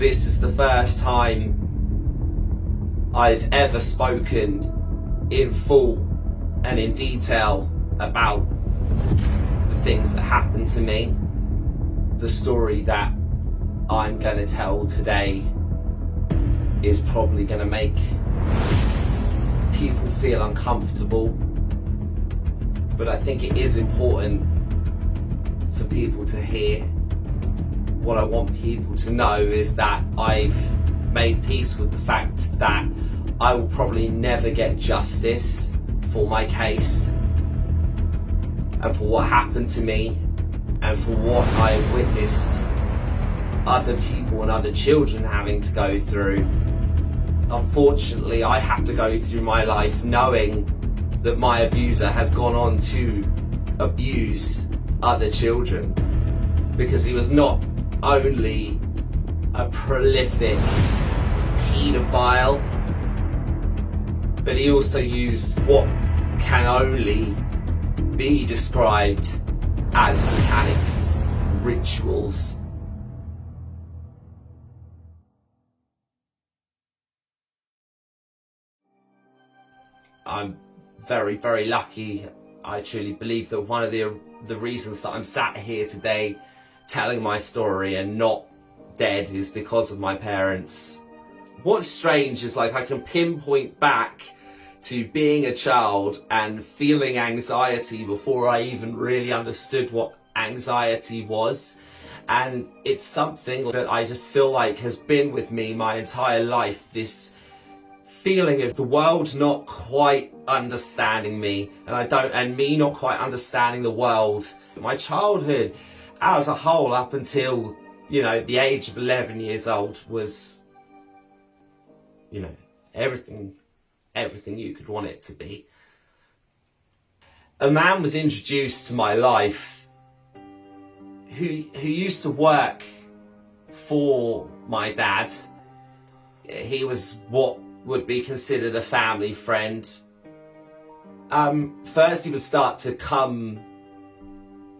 This is the first time I've ever spoken in full and in detail about the things that happened to me. The story that I'm going to tell today is probably going to make people feel uncomfortable, but I think it is important for people to hear. What I want people to know is that I've made peace with the fact that I will probably never get justice for my case and for what happened to me and for what I witnessed other people and other children having to go through. Unfortunately, I have to go through my life knowing that my abuser has gone on to abuse other children, because he was not only a prolific paedophile, but he also used what can only be described as satanic rituals. I'm very, very lucky. I truly believe that one of the reasons that I'm sat here today telling my story and not dead is because of my parents. What's strange is, like, I can pinpoint back to being a child and feeling anxiety before I even really understood what anxiety was. And it's something that I just feel like has been with me my entire life, this feeling of the world not quite understanding me, and me not quite understanding the world. My childhood as a whole, up until, the age of 11 years old, was, everything you could want it to be. A man was introduced to my life who used to work for my dad. He was what would be considered a family friend. First, he would start to come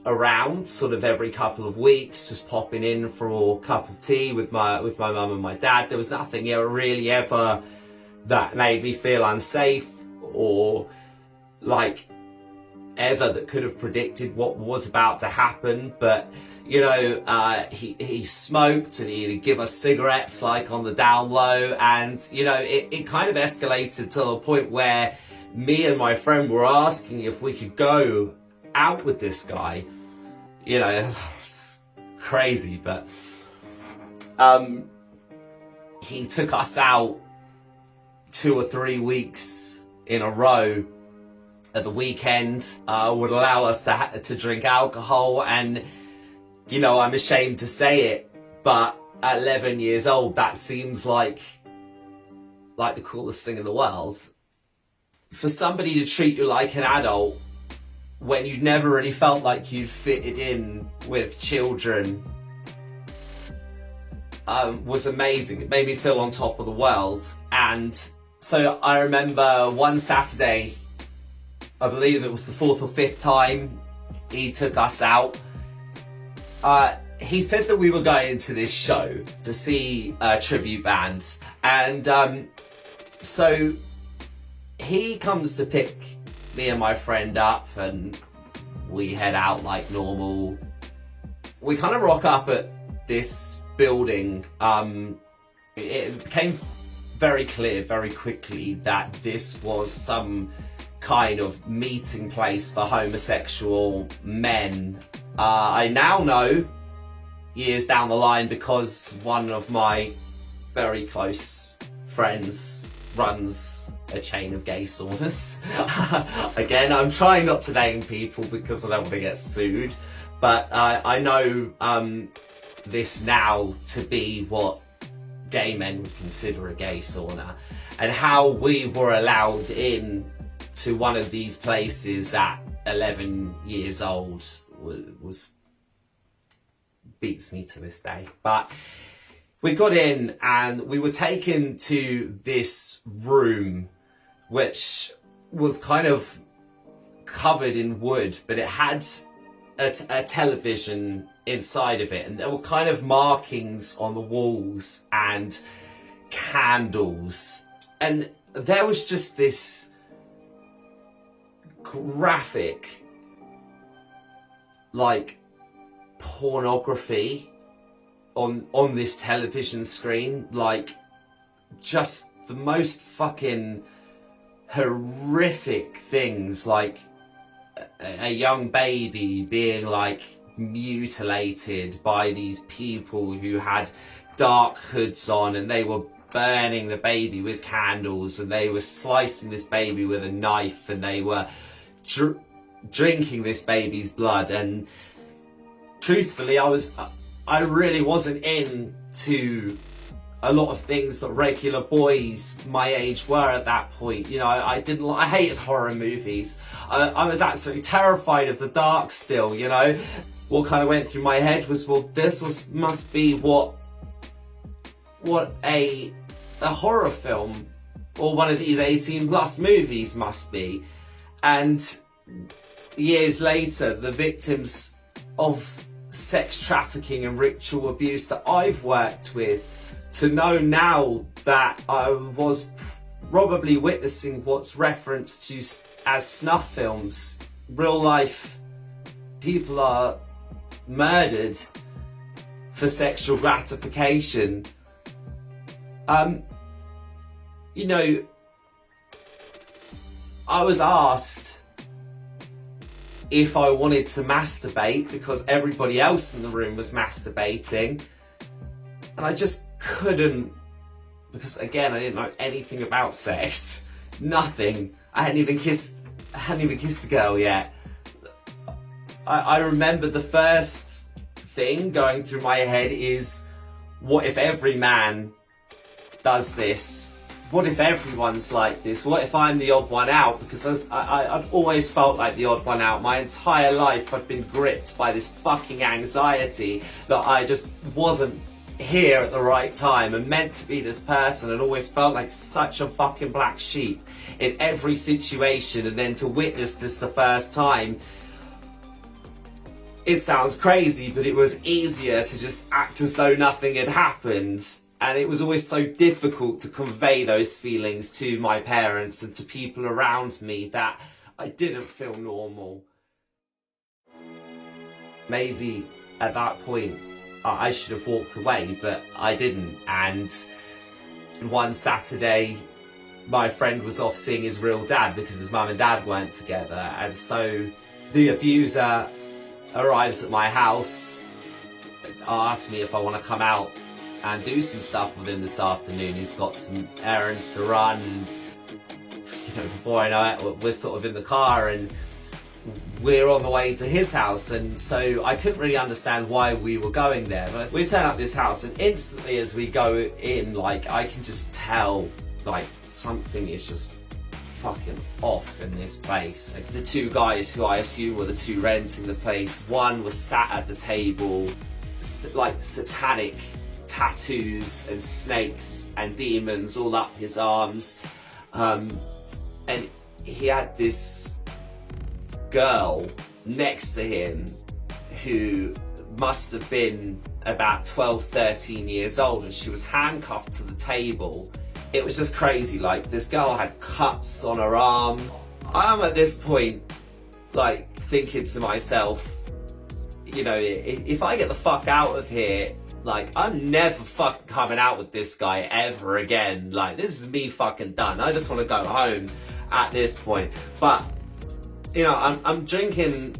around sort of every couple of weeks, just popping in for a cup of tea with my mum and my dad. There was nothing really ever that made me feel unsafe or like ever that could have predicted what was about to happen. But he smoked, and he'd give us cigarettes like on the down low, and it kind of escalated to the point where me and my friend were asking if we could go out with this guy. It's crazy, but he took us out 2 or 3 weeks in a row at the weekend, would allow us to drink alcohol, and I'm ashamed to say it, but at 11 years old, that seems like the coolest thing in the world. For somebody to treat you like an adult when you never really felt like you'd fitted in with children was amazing. It made me feel on top of the world. And so I remember one Saturday, I believe it was the 4th or 5th time he took us out. He said that we were going to this show to see a tribute band, and so he comes to pick me and my friend up, and we head out like normal. We kind of rock up at this building. It became very clear very quickly that this was some kind of meeting place for homosexual men. I now know, years down the line, because one of my very close friends runs a chain of gay saunas. Again, I'm trying not to name people because I don't want to get sued, but I know this now to be what gay men would consider a gay sauna, and how we were allowed in to one of these places at 11 years old was beats me to this day. But we got in and we were taken to this room which was kind of covered in wood, but it had a television inside of it, and there were kind of markings on the walls and candles, and there was just this graphic, like, pornography on this television screen, like, just the most fucking horrific things, like a young baby being, like, mutilated by these people who had dark hoods on, and they were burning the baby with candles, and they were slicing this baby with a knife, and they were drinking this baby's blood. And truthfully, I really wasn't into a lot of things that regular boys my age were at that point. You know, I hated horror movies. I was absolutely terrified of the dark still, you know. What kind of went through my head was, well, must be what a horror film or one of these 18+ movies must be. And years later, the victims of sex trafficking and ritual abuse that I've worked with, to know now that I was probably witnessing what's referenced to as snuff films. Real life people are murdered for sexual gratification. You know, I was asked if I wanted to masturbate because everybody else in the room was masturbating, and I just couldn't, because again, I didn't know anything about sex. Nothing. I hadn't even kissed a girl yet. I remember the first thing going through my head is, what if every man does this? What if everyone's like this? What if I'm the odd one out? Because I've always felt like the odd one out. My entire life I've been gripped by this fucking anxiety that I just wasn't here at the right time and meant to be this person, and always felt like such a fucking black sheep in every situation. And then to witness this the first time, it sounds crazy, but it was easier to just act as though nothing had happened. And it was always so difficult to convey those feelings to my parents and to people around me that I didn't feel normal. Maybe at that point I should have walked away, but I didn't. And one Saturday, my friend was off seeing his real dad because his mum and dad weren't together. And so the abuser arrives at my house, asks me if I want to come out and do some stuff with him this afternoon. He's got some errands to run, and you know, before I know it, we're sort of in the car and we're on the way to his house. And so I couldn't really understand why we were going there, but we turn up this house, and instantly as we go in, like, I can just tell, like, something is just fucking off in this place. Like, the two guys who I assume were the two renting the place, one was sat at the table, like satanic tattoos and snakes and demons all up his arms, and he had this girl next to him who must have been about 12-13 years old, and she was handcuffed to the table. It was just crazy. Like, this girl had cuts on her arm. I'm at this point like thinking to myself, you know, if I get the fuck out of here, like, I'm never fucking coming out with this guy ever again. Like, this is me fucking done. I just want to go home at this point. But, you know, I'm drinking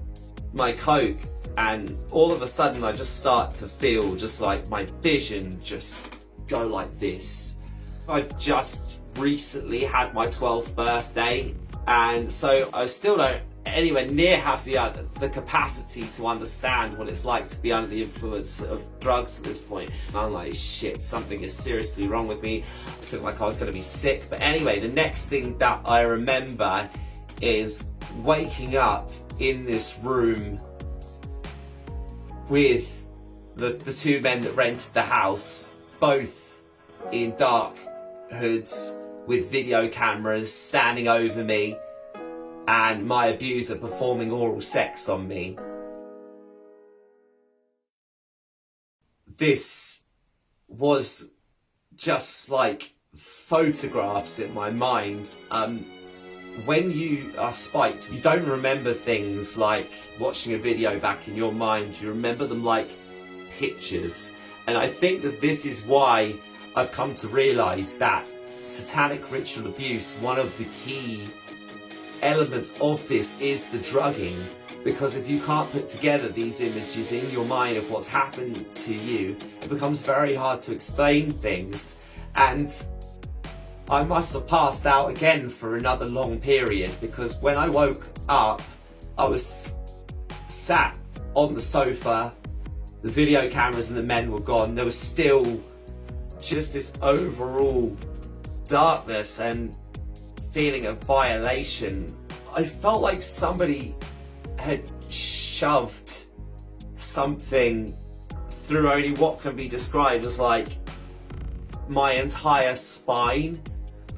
my Coke, and all of a sudden I just start to feel just like my vision just go like this. I've just recently had my 12th birthday, and so I still don't anywhere near have the capacity to understand what it's like to be under the influence of drugs at this point. And I'm like, shit, something is seriously wrong with me. I feel like I was going to be sick. But anyway, the next thing that I remember is waking up in this room with the two men that rented the house, both in dark hoods with video cameras standing over me, and my abuser performing oral sex on me. this was just like photographs in my mind. When you are spiked, you don't remember things like watching a video back in your mind. You remember them like pictures. And I think that this is why I've come to realise that satanic ritual abuse, one of the key elements of this is the drugging. Because if you can't put together these images in your mind of what's happened to you, it becomes very hard to explain things. And I must have passed out again for another long period, because when I woke up, I was sat on the sofa, the video cameras and the men were gone. There was still just this overall darkness and feeling of violation. I felt like somebody had shoved something through only what can be described as like my entire spine.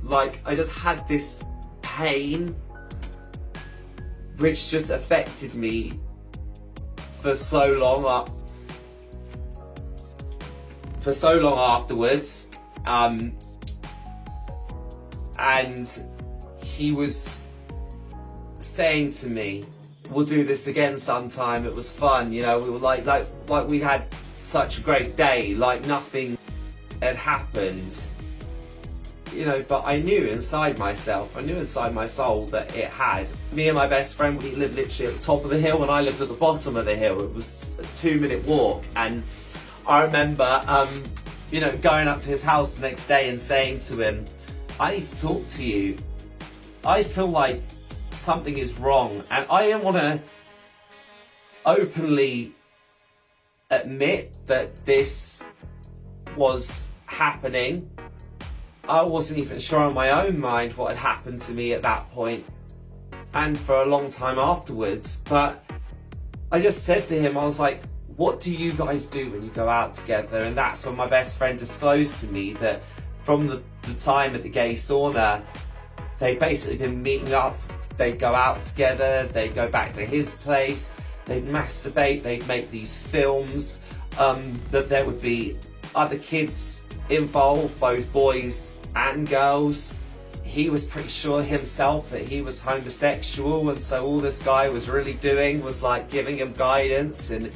Like I just had this pain which just affected me for so long afterwards. And he was saying to me, we'll do this again sometime, it was fun, you know, we were like we had such a great day, like nothing had happened, you know. But I knew inside myself, I knew inside my soul that it had. Me and my best friend, we lived literally at the top of the hill and I lived at the bottom of the hill. It was a 2-minute walk, and I remember you know, going up to his house the next day and saying to him, I need to talk to you, I feel like something is wrong. And I didn't want to openly admit that this was happening. I wasn't even sure in my own mind what had happened to me at that point, and for a long time afterwards. But I just said to him, I was like, what do you guys do when you go out together? And that's when my best friend disclosed to me that from the time at the gay sauna, they'd basically been meeting up. They'd go out together, they'd go back to his place, they'd masturbate, they'd make these films, that there would be other kids involved, both boys and girls. He was pretty sure himself that he was homosexual, and so all this guy was really doing was like giving him guidance and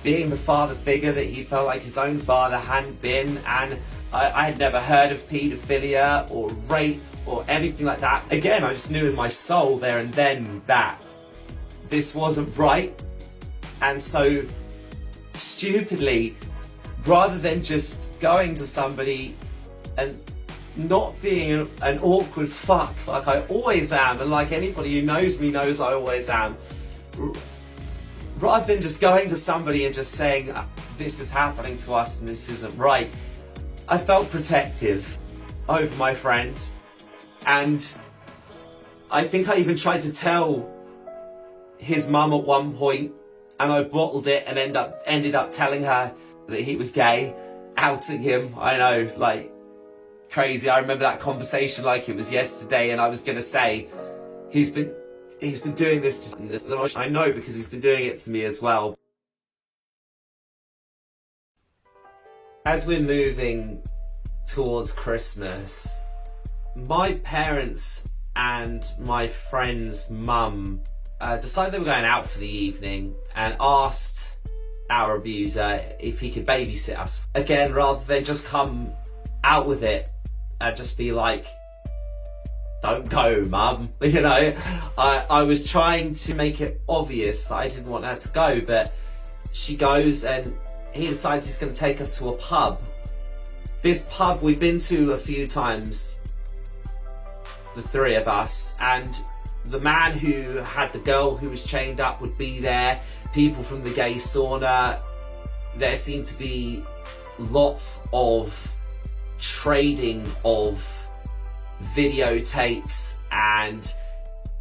being the father figure that he felt like his own father hadn't been. And I had never heard of paedophilia or rape or anything like that. Again, I just knew in my soul there and then that this wasn't right. And so stupidly, rather than just going to somebody and not being an awkward fuck like I always am, and like anybody who knows me knows I always am, rather than just going to somebody and just saying, this is happening to us and this isn't right, I felt protective over my friend. And I think I even tried to tell his mum at one point, and I bottled it and ended up telling her that he was gay, outing him. I know, like crazy. I remember that conversation like it was yesterday, and I was gonna say, he's been doing this to me. I know, because he's been doing it to me as well. As we're moving towards Christmas, my parents and my friend's mum decided they were going out for the evening and asked our abuser if he could babysit us. Again, rather than just come out with it and just be like, don't go, mum, you know, I was trying to make it obvious that I didn't want her to go, but she goes and he decides he's going to take us to a pub. This pub we've been to a few times, the three of us, and the man who had the girl who was chained up would be there, people from the gay sauna. There seemed to be lots of trading of videotapes and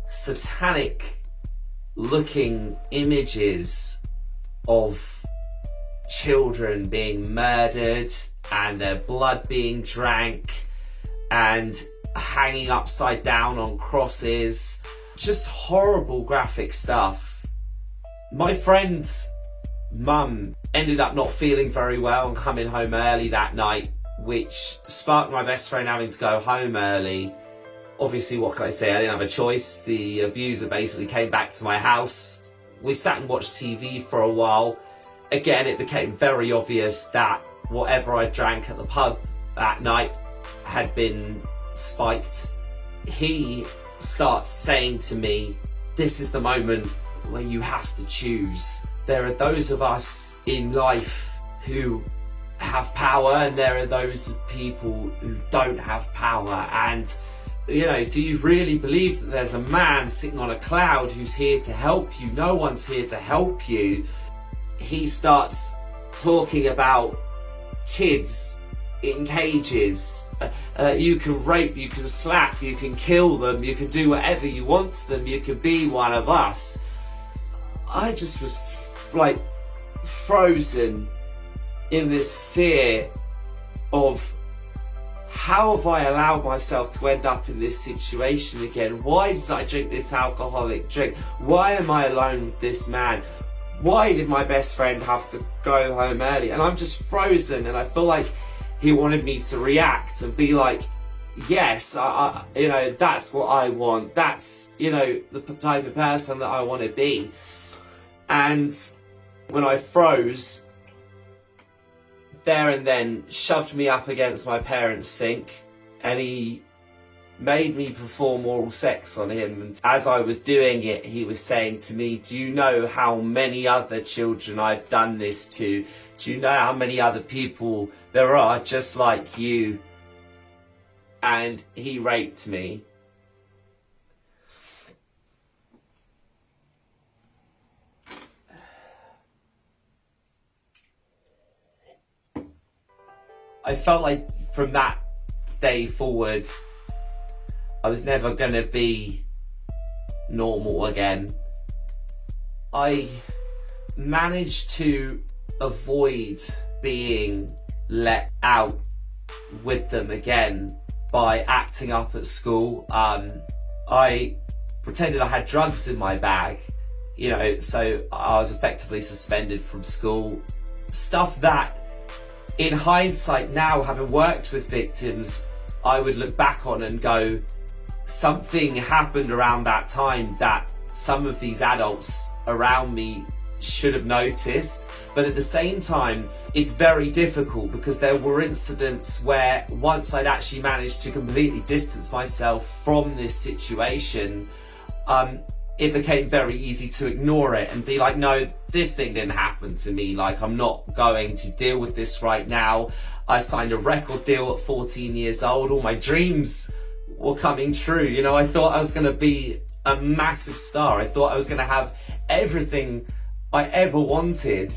satanic looking images of children being murdered and their blood being drank and hanging upside down on crosses. Just horrible graphic stuff. My friend mum ended up not feeling very well and coming home early that night, which sparked my best friend having to go home early. Obviously, what can I say? I didn't have a choice. The abuser basically came back to my house. We sat and watched TV for a while. Again, it became very obvious that whatever I drank at the pub that night had been spiked. He starts saying to me, this is the moment where you have to choose. There are those of us in life who have power, and there are those people who don't have power. And, you know, do you really believe that there's a man sitting on a cloud who's here to help you? No one's here to help you. He starts talking about kids in cages. You can rape, you can slap, you can kill them, you can do whatever you want to them, you can be one of us. I just was like frozen in this fear of, how have I allowed myself to end up in this situation again? Why did I drink this alcoholic drink? Why am I alone with this man? Why did my best friend have to go home early? And I'm just frozen, and I feel like he wanted me to react and be like, yes, you know, that's what I want. That's, you know, the type of person that I want to be. And when I froze, there and then shoved me up against my parents' sink, and he made me perform oral sex on him. And as I was doing it, he was saying to me, do you know how many other children I've done this to? Do you know how many other people there are just like you? And he raped me. I felt like from that day forward, I was never going to be normal again. I managed to avoid being let out with them again by acting up at school. I pretended I had drugs in my bag, you know, so I was effectively suspended from school. Stuff that, in hindsight now, having worked with victims, I would look back on and go, something happened around that time that some of these adults around me should have noticed. But at the same time, it's very difficult, because there were incidents where once I'd actually managed to completely distance myself from this situation, it became very easy to ignore it and be like, no, this thing didn't happen to me. Like, I'm not going to deal with this right now. I signed a record deal at 14 years old. All my dreams were coming true. You know, I thought I was going to be a massive star. I thought I was going to have everything I ever wanted.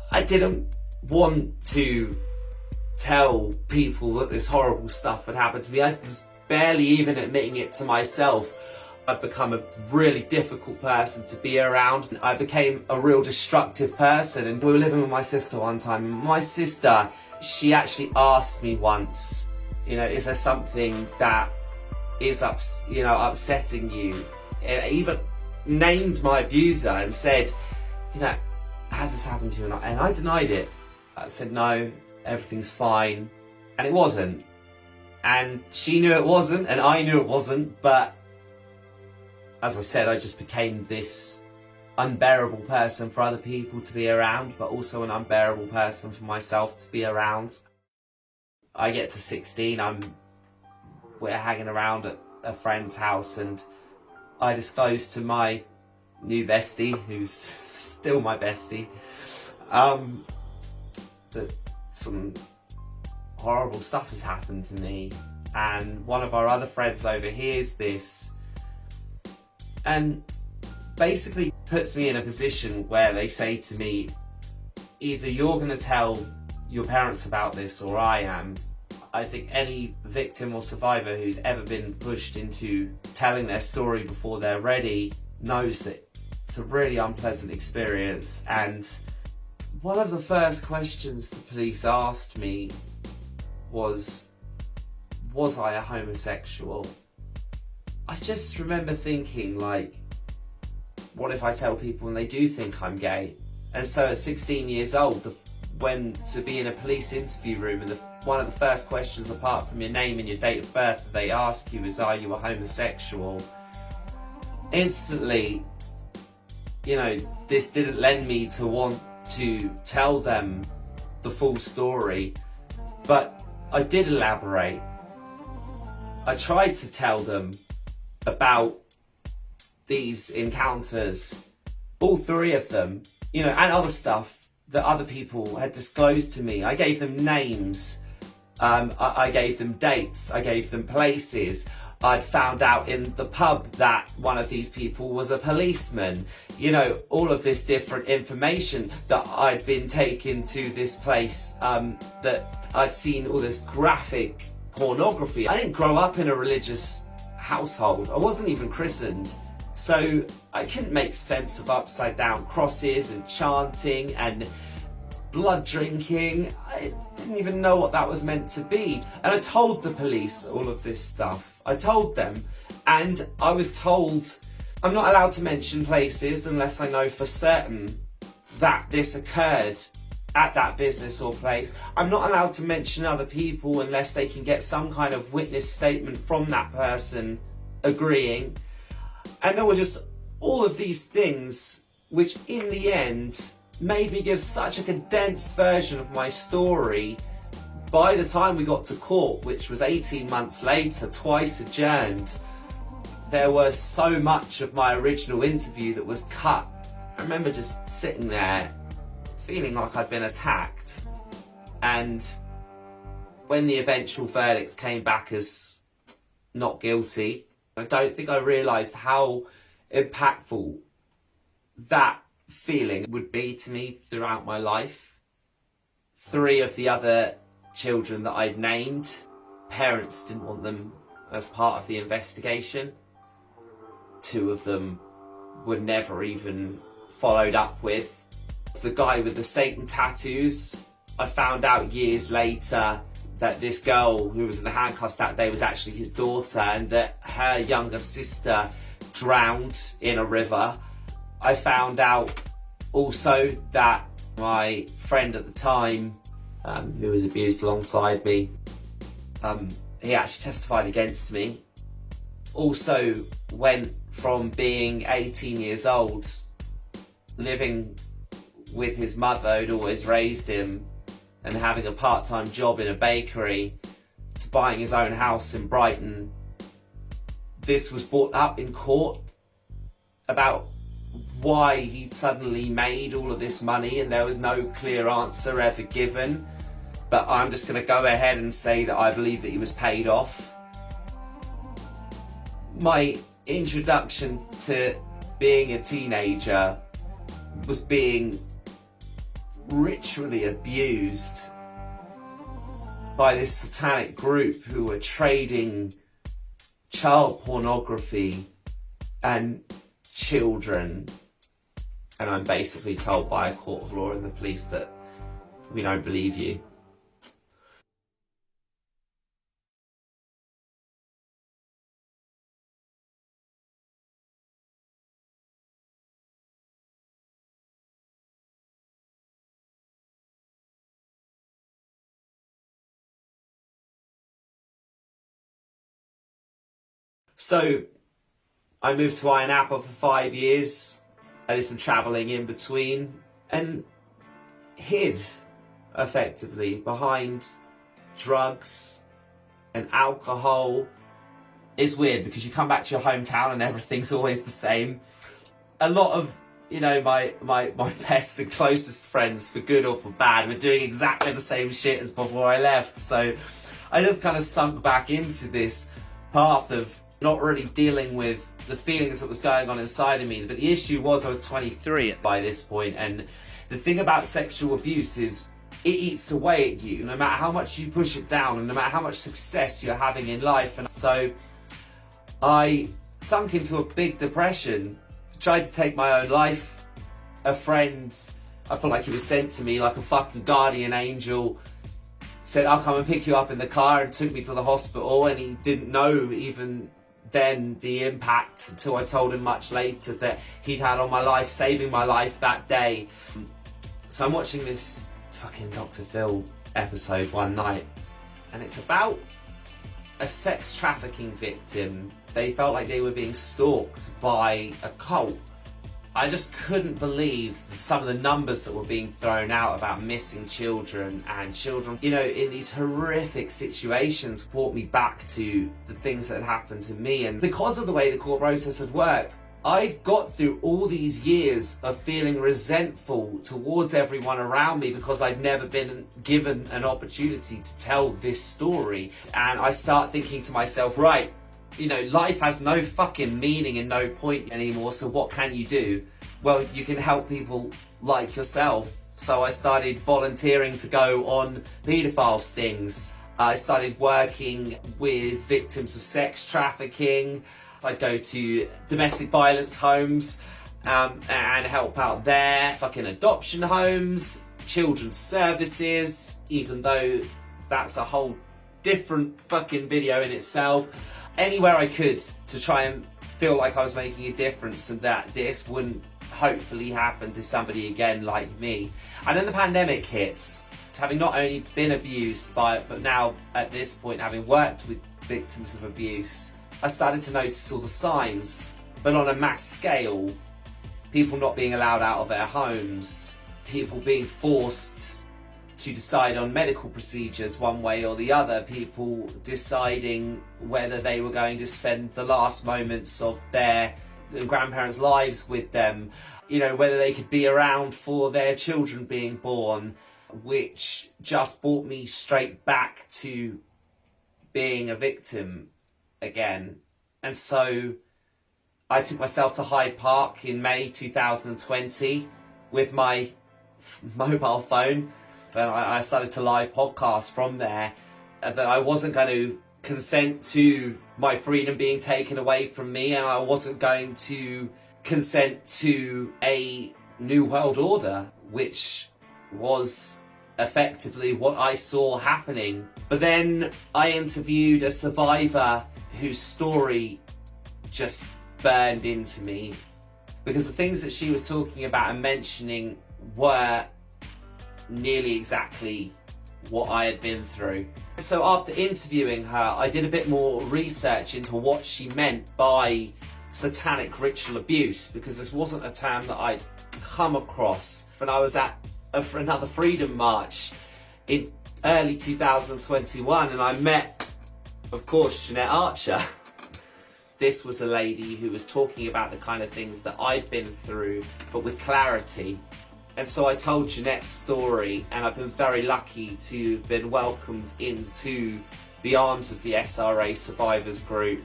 I didn't want to tell people that this horrible stuff had happened to me. I was barely even admitting it to myself. I've become a really difficult person to be around. I became a real destructive person, and we were living with my sister one time. My sister, she actually asked me once, you know, is there something that is upsetting you? And I even named my abuser and said, you know, has this happened to you or not? And I denied it. I said, no, everything's fine. And it wasn't. And she knew it wasn't, and I knew it wasn't, but as I said, I just became this unbearable person for other people to be around, but also an unbearable person for myself to be around. I get to 16, we're hanging around at a friend's house, and I disclose to my new bestie, who's still my bestie, that some horrible stuff has happened to me. And one of our other friends overhears this and basically puts me in a position where they say to me, either you're going to tell your parents about this or I am. I think any victim or survivor who's ever been pushed into telling their story before they're ready knows that it's a really unpleasant experience. And one of the first questions the police asked me was I a homosexual? I just remember thinking, like, what if I tell people and they do think I'm gay? And so at 16 years old, when to be in a police interview room, and one of the first questions, apart from your name and your date of birth, that they ask you is, are you a homosexual? Instantly, this didn't lend me to want to tell them the full story, but I did elaborate. I tried to tell them about these encounters, all three of them, and other stuff that other people had disclosed to me. I gave them names, I gave them dates, I gave them places. I'd found out in the pub that one of these people was a policeman. All of this different information, that I'd been taken to this place, that I'd seen all this graphic pornography. I didn't grow up in a religious household. I wasn't even christened. So I couldn't make sense of upside down crosses and chanting and blood drinking. I didn't even know what that was meant to be. And I told the police all of this stuff. I told them, and I was told I'm not allowed to mention places unless I know for certain that this occurred at that business or place. I'm not allowed to mention other people unless they can get some kind of witness statement from that person agreeing. And there were just all of these things which in the end made me give such a condensed version of my story. By the time we got to court, which was 18 months later, twice adjourned, there was so much of my original interview that was cut. I remember just sitting there feeling like I'd been attacked. And when the eventual verdict came back as not guilty, I don't think I realised how impactful that feeling would be to me throughout my life. 3 of the other children that I'd named, parents didn't want them as part of the investigation. 2 of them were never even followed up with. The guy with the Satan tattoos, I found out years later that this girl who was in the handcuffs that day was actually his daughter, and that her younger sister drowned in a river. I found out also that my friend at the time, who was abused alongside me, he actually testified against me. Also went from being 18 years old, living with his mother who'd always raised him, and having a part-time job in a bakery, to buying his own house in Brighton. This was brought up in court about why he'd suddenly made all of this money, and there was no clear answer ever given. But I'm just going to go ahead and say that I believe that he was paid off. My introduction to being a teenager was being ritually abused by this satanic group who were trading child pornography and children. And I'm basically told by a court of law and the police that we don't believe you. So I moved to Ayia Napa for 5 years. I did some travelling in between and hid effectively behind drugs and alcohol. It's weird because you come back to your hometown and everything's always the same. A lot of, my best and closest friends, for good or for bad, were doing exactly the same shit as before I left. So I just kind of sunk back into this path of not really dealing with the feelings that was going on inside of me. But the issue was I was 23 by this point, and the thing about sexual abuse is it eats away at you, no matter how much you push it down and no matter how much success you're having in life. And so I sunk into a big depression, tried to take my own life. A friend, I felt like he was sent to me like a fucking guardian angel, said I'll come and pick you up in the car, and took me to the hospital. And he didn't know even then the impact until I told him much later that he'd had on my life, saving my life that day. So I'm watching this fucking Dr. Phil episode one night, and it's about a sex trafficking victim. They felt like they were being stalked by a cult. I just couldn't believe some of the numbers that were being thrown out about missing children and children, you know, in these horrific situations. Brought me back to the things that had happened to me. And because of the way the court process had worked, I got through all these years of feeling resentful towards everyone around me because I'd never been given an opportunity to tell this story. And I start thinking to myself, right, you know, life has no fucking meaning and no point anymore, so what can you do? Well, you can help people like yourself. So I started volunteering to go on paedophile stings. I started working with victims of sex trafficking. I'd go to domestic violence homes and help out there, fucking adoption homes, children's services, even though that's a whole different fucking video in itself. Anywhere I could to try and feel like I was making a difference and that this wouldn't hopefully happen to somebody again like me. And then the pandemic hits. Having not only been abused by it, but now at this point having worked with victims of abuse, I started to notice all the signs, but on a mass scale. People not being allowed out of their homes, people being forced to decide on medical procedures one way or the other, people deciding whether they were going to spend the last moments of their grandparents' lives with them, you know, whether they could be around for their children being born, which just brought me straight back to being a victim again. And so I took myself to Hyde Park in May 2020 with my mobile phone. And I started to live podcast from there, that I wasn't going to consent to my freedom being taken away from me, and I wasn't going to consent to a new world order, which was effectively what I saw happening. But then I interviewed a survivor whose story just burned into me, because the things that she was talking about and mentioning were nearly exactly what I had been through. So after interviewing her, I did a bit more research into what she meant by satanic ritual abuse, because this wasn't a term that I'd come across when I was at another Freedom March in early 2021, and I met, of course, Jeanette Archer. This was a lady who was talking about the kind of things that I'd been through, but with clarity. And so I told Jeanette's story, and I've been very lucky to have been welcomed into the arms of the SRA Survivors Group.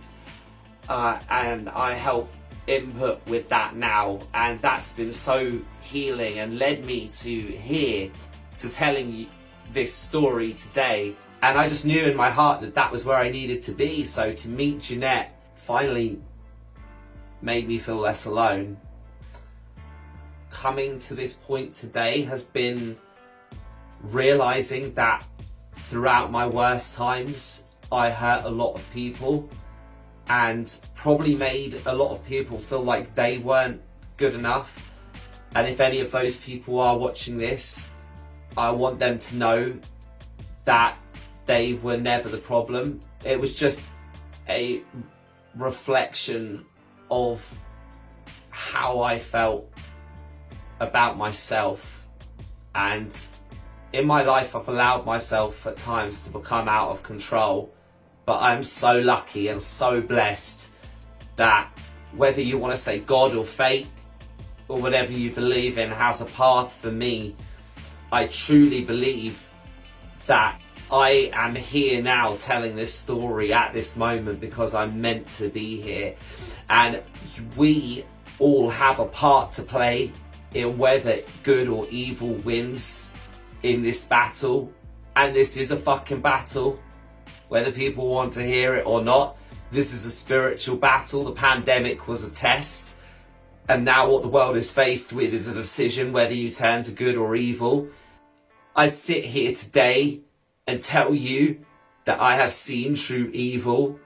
And I help input with that now. And that's been so healing and led me to telling you this story today. And I just knew in my heart that that was where I needed to be. So to meet Jeanette finally made me feel less alone. Coming to this point today has been realizing that throughout my worst times, I hurt a lot of people and probably made a lot of people feel like they weren't good enough. And if any of those people are watching this, I want them to know that they were never the problem. It was just a reflection of how I felt about myself. And in my life I've allowed myself at times to become out of control, but I'm so lucky and so blessed that whether you want to say God or fate or whatever you believe in has a path for me, I truly believe that I am here now telling this story at this moment because I'm meant to be here. And we all have a part to play in whether good or evil wins in this battle. And this is a fucking battle, whether people want to hear it or not. This is a spiritual battle. The pandemic was a test, and now what the world is faced with is a decision whether you turn to good or evil. I sit here today and tell you that I have seen true evil.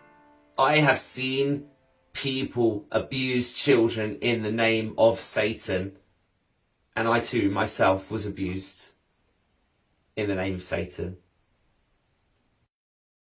I have seen people abuse children in the name of Satan. and I too myself was abused in the name of Satan.